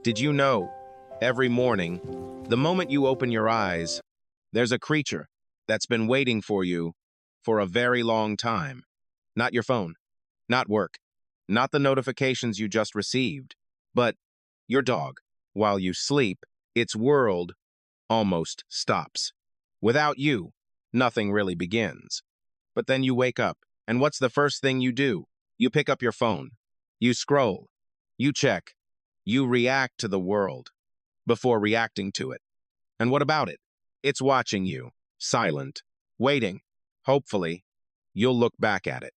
Did you know, every morning, the moment you open your eyes, there's a creature that's been waiting for you for a very long time? Not your phone, not work, not the notifications you just received, but your dog. While you sleep, its world almost stops. Without you, nothing really begins. But then you wake up, and what's the first thing you do? You pick up your phone. You scroll. You check. You react to the world before reacting to it. And what about it? It's watching you, silent, waiting. Hopefully, you'll look back at it.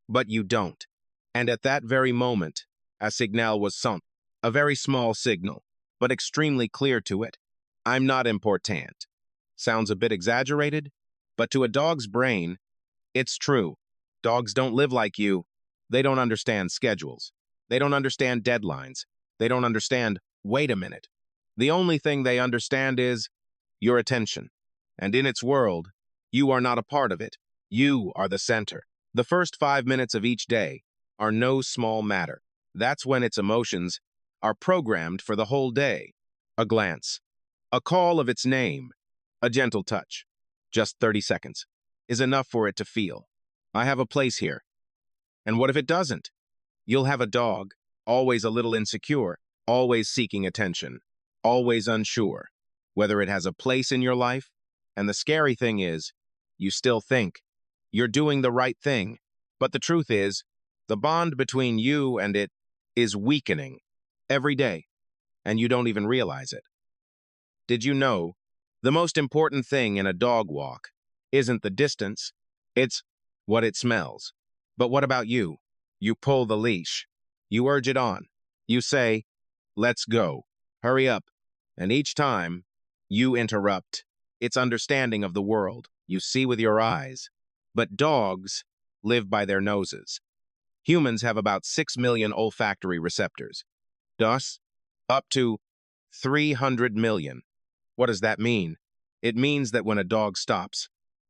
But you don't. And at that very moment, a signal was sent, a very small signal, but extremely clear to it. I'm not important. Sounds a bit exaggerated, but to a dog's brain, it's true. Dogs don't live like you. They don't understand schedules. They don't understand deadlines. They don't understand, wait a minute. The only thing they understand is your attention. And in its world, you are not a part of it. You are the center. The first 5 minutes of each day are no small matter. That's when its emotions are programmed for the whole day. A glance, a call of its name, a gentle touch, just 30 seconds, is enough for it to feel, I have a place here. And what if it doesn't? You'll have a dog, always a little insecure, always seeking attention, always unsure whether it has a place in your life. And the scary thing is, you still think you're doing the right thing. But the truth is, the bond between you and it is weakening every day, and you don't even realize it. Did you know the most important thing in a dog walk isn't the distance, it's what it smells? But what about you? You pull the leash. You urge it on. You say, let's go. Hurry up. And each time, you interrupt its understanding of the world. You see with your eyes. But dogs live by their noses. Humans have about 6 million olfactory receptors. Thus, up to 300 million. What does that mean? It means that when a dog stops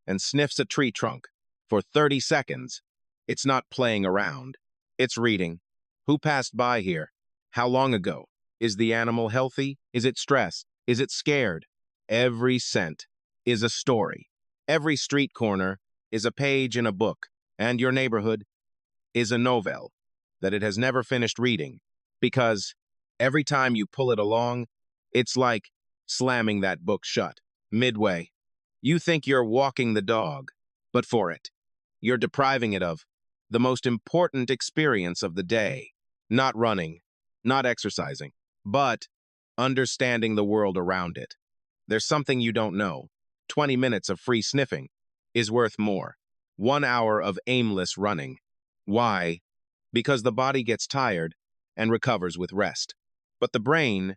and sniffs a tree trunk for 30 seconds, it's not playing around. It's reading. Who passed by here? How long ago? Is the animal healthy? Is it stressed? Is it scared? Every scent is a story. Every street corner is a page in a book, and your neighborhood is a novel that it has never finished reading, because every time you pull it along, it's like slamming that book shut. Midway, you think you're walking the dog, but for it, you're depriving it of the most important experience of the day. Not running, not exercising, but understanding the world around it. There's something you don't know. 20 minutes of free sniffing is worth more. 1 hour of aimless running. Why? Because the body gets tired and recovers with rest. But the brain,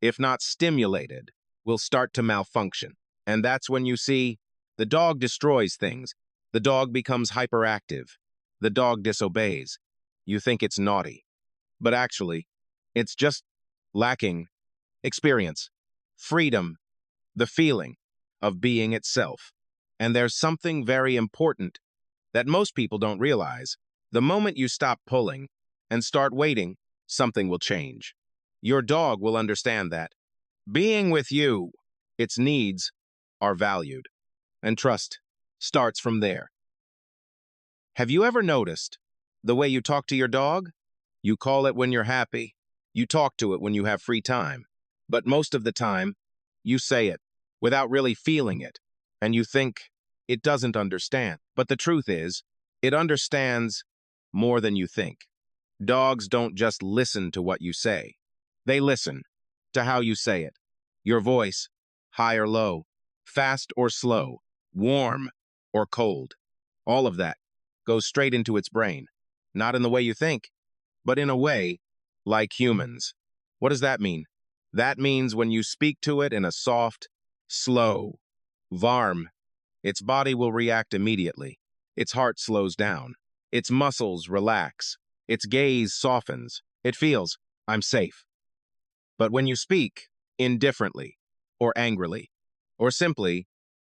if not stimulated, will start to malfunction. And that's when you see the dog destroys things. The dog becomes hyperactive. The dog disobeys. You think it's naughty. But actually, it's just lacking experience, freedom, the feeling of being itself. And there's something very important that most people don't realize. The moment you stop pulling and start waiting, something will change. Your dog will understand that. Being with you, its needs are valued. And trust starts from there. Have you ever noticed the way you talk to your dog? You call it when you're happy. You talk to it when you have free time. But most of the time, you say it without really feeling it. And you think it doesn't understand. But the truth is, it understands more than you think. Dogs don't just listen to what you say. They listen to how you say it. Your voice, high or low, fast or slow, warm or cold. All of that goes straight into its brain. Not in the way you think, but in a way like humans. What does that mean? That means when you speak to it in a soft, slow, warm, its body will react immediately. Its heart slows down. Its muscles relax. Its gaze softens. It feels, I'm safe. But when you speak indifferently, or angrily, or simply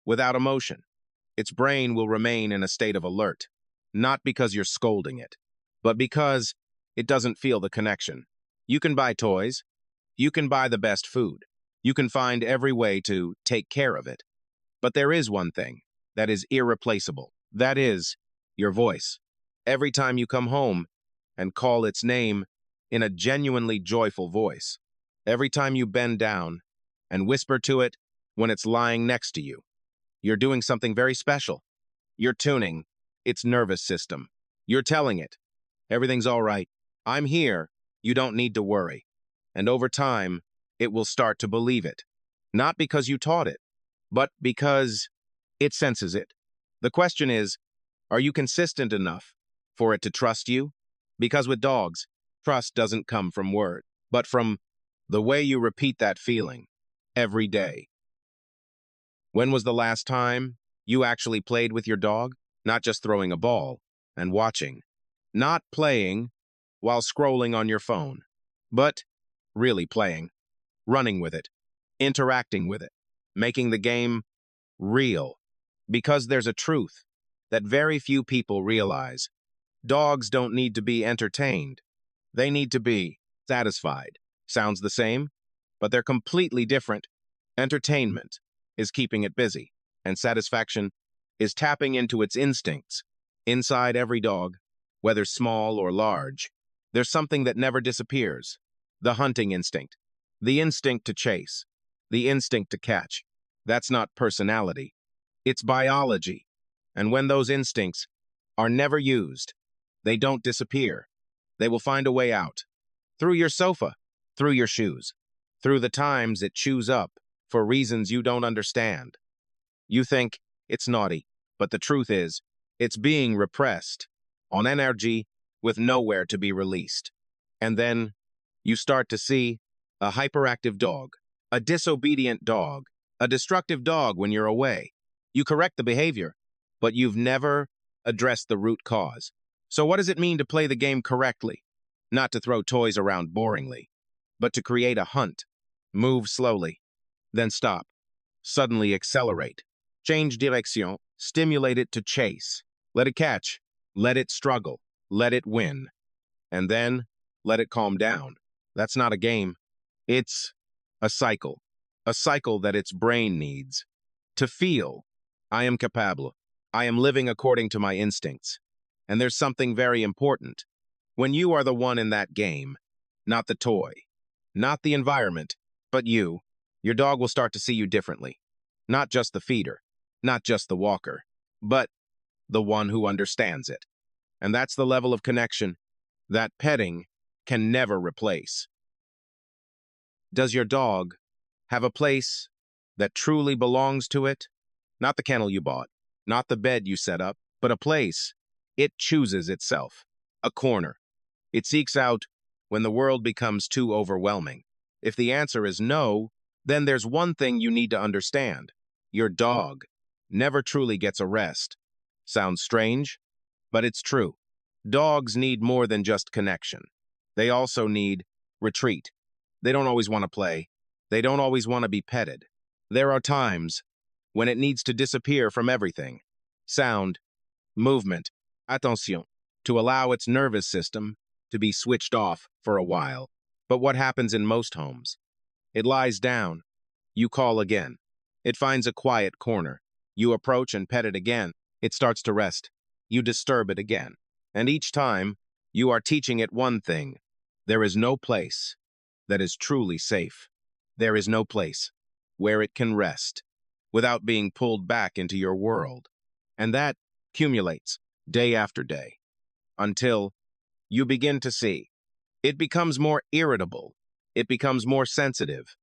without emotion, its brain will remain in a state of alert, not because you're scolding it, but because it doesn't feel the connection. You can buy toys, You can buy the best food. You can find every way to take care of it. But there is one thing that is irreplaceable. That is your voice. Every time you come home and call its name in a genuinely joyful voice. Every time you bend down and whisper to it when it's lying next to you. You're doing something very special. You're tuning its nervous system. You're telling it, everything's all right. I'm here. You don't need to worry. And over time, it will start to believe it. Not because you taught it, but because it senses it. The question is, are you consistent enough for it to trust you? Because with dogs, trust doesn't come from words, but from the way you repeat that feeling every day. When was the last time you actually played with your dog? Not just throwing a ball and watching. Not playing while scrolling on your phone, but really playing, running with it, interacting with it, making the game real. Because there's a truth that very few people realize. Dogs don't need to be entertained. They need to be satisfied. Sounds the same, but they're completely different. Entertainment is keeping it busy, and satisfaction is tapping into its instincts. Inside every dog, whether small or large, there's something that never disappears. The hunting instinct, the instinct to chase, the instinct to catch. That's not personality. It's biology. And when those instincts are never used, they don't disappear. They will find a way out. Through your sofa, through your shoes, through the times it chews up for reasons you don't understand. You think it's naughty, but the truth is, it's being repressed on energy with nowhere to be released. And then you start to see a hyperactive dog, a disobedient dog, a destructive dog when you're away. You correct the behavior, but you've never addressed the root cause. So what does it mean to play the game correctly? Not to throw toys around boringly, but to create a hunt. Move slowly, then stop. Suddenly accelerate. Change direction. Stimulate it to chase. Let it catch. Let it struggle. Let it win. And then let it calm down. That's not a game. It's a cycle. A cycle that its brain needs. To feel, I am capable. I am living according to my instincts. And there's something very important. When you are the one in that game, not the toy, not the environment, but you, your dog will start to see you differently. Not just the feeder, not just the walker, but the one who understands it. And that's the level of connection that petting can never replace. Does your dog have a place that truly belongs to it? Not the kennel you bought, not the bed you set up, but a place it chooses itself, a corner. It seeks out when the world becomes too overwhelming. If the answer is no, then there's one thing you need to understand. Your dog never truly gets a rest. Sounds strange, but it's true. Dogs need more than just connection. They also need retreat. They don't always want to play. They don't always want to be petted. There are times when it needs to disappear from everything. Sound, movement, attention, to allow its nervous system to be switched off for a while. But what happens in most homes? It lies down. You call again. It finds a quiet corner. You approach and pet it again. It starts to rest. You disturb it again. And each time, you are teaching it one thing. There is no place that is truly safe. There is no place where it can rest without being pulled back into your world. And that accumulates day after day until you begin to see. It becomes more irritable. It becomes more sensitive.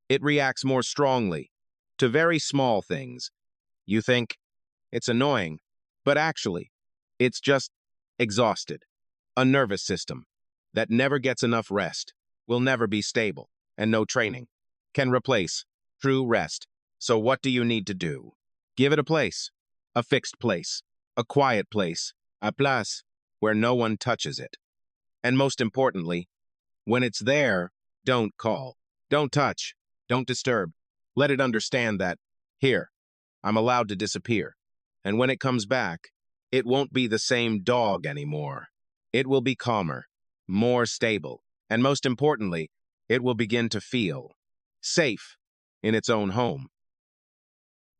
It reacts more strongly to very small things. You think it's annoying, but actually, it's just exhausted. A nervous system that never gets enough rest will never be stable, and no training can replace true rest. So what do you need to do? Give it a place, a fixed place, a quiet place, a place where no one touches it. And most importantly, when it's there, don't call, don't touch, don't disturb. Let it understand that, here, I'm allowed to disappear. And when it comes back, it won't be the same dog anymore. It will be calmer, more stable, and most importantly, it will begin to feel safe in its own home.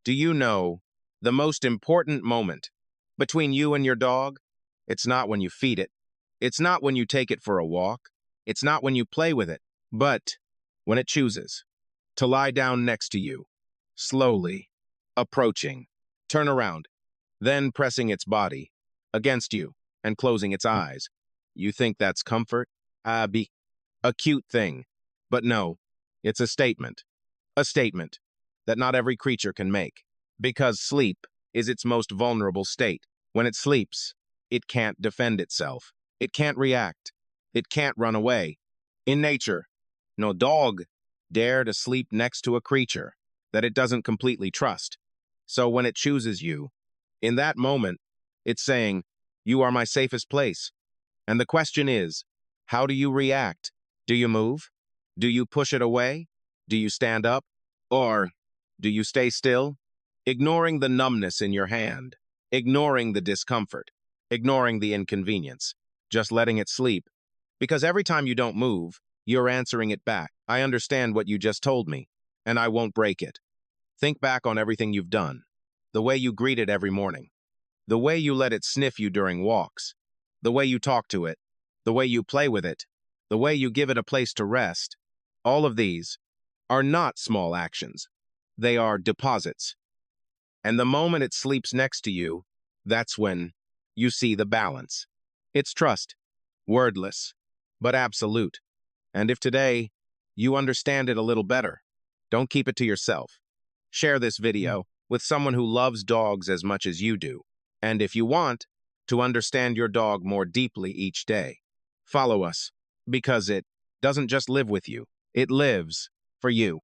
Do you know the most important moment between you and your dog? It's not when you feed it. It's not when you take it for a walk. It's not when you play with it, but when it chooses to lie down next to you, slowly approaching, turn around, then pressing its body against you and closing its eyes. You think that's comfort? Be a cute thing. But no, it's a statement that not every creature can make. Because sleep is its most vulnerable state. When it sleeps, it can't defend itself. It can't react. It can't run away. In nature, no dog dare to sleep next to a creature that it doesn't completely trust. So when it chooses you, in that moment, it's saying, "You are my safest place." And the question is, how do you react? Do you move? Do you push it away? Do you stand up? Or do you stay still? Ignoring the numbness in your hand, ignoring the discomfort, ignoring the inconvenience, just letting it sleep. Because every time you don't move, you're answering it back. I understand what you just told me, and I won't break it. Think back on everything you've done, the way you greet it every morning, the way you let it sniff you during walks, the way you talk to it, the way you play with it, the way you give it a place to rest. All of these are not small actions. They are deposits. And the moment it sleeps next to you, that's when you see the balance. It's trust, wordless, but absolute. And if today you understand it a little better, don't keep it to yourself. Share this video with someone who loves dogs as much as you do. And if you want to understand your dog more deeply each day, follow us, because it doesn't just live with you, it lives for you.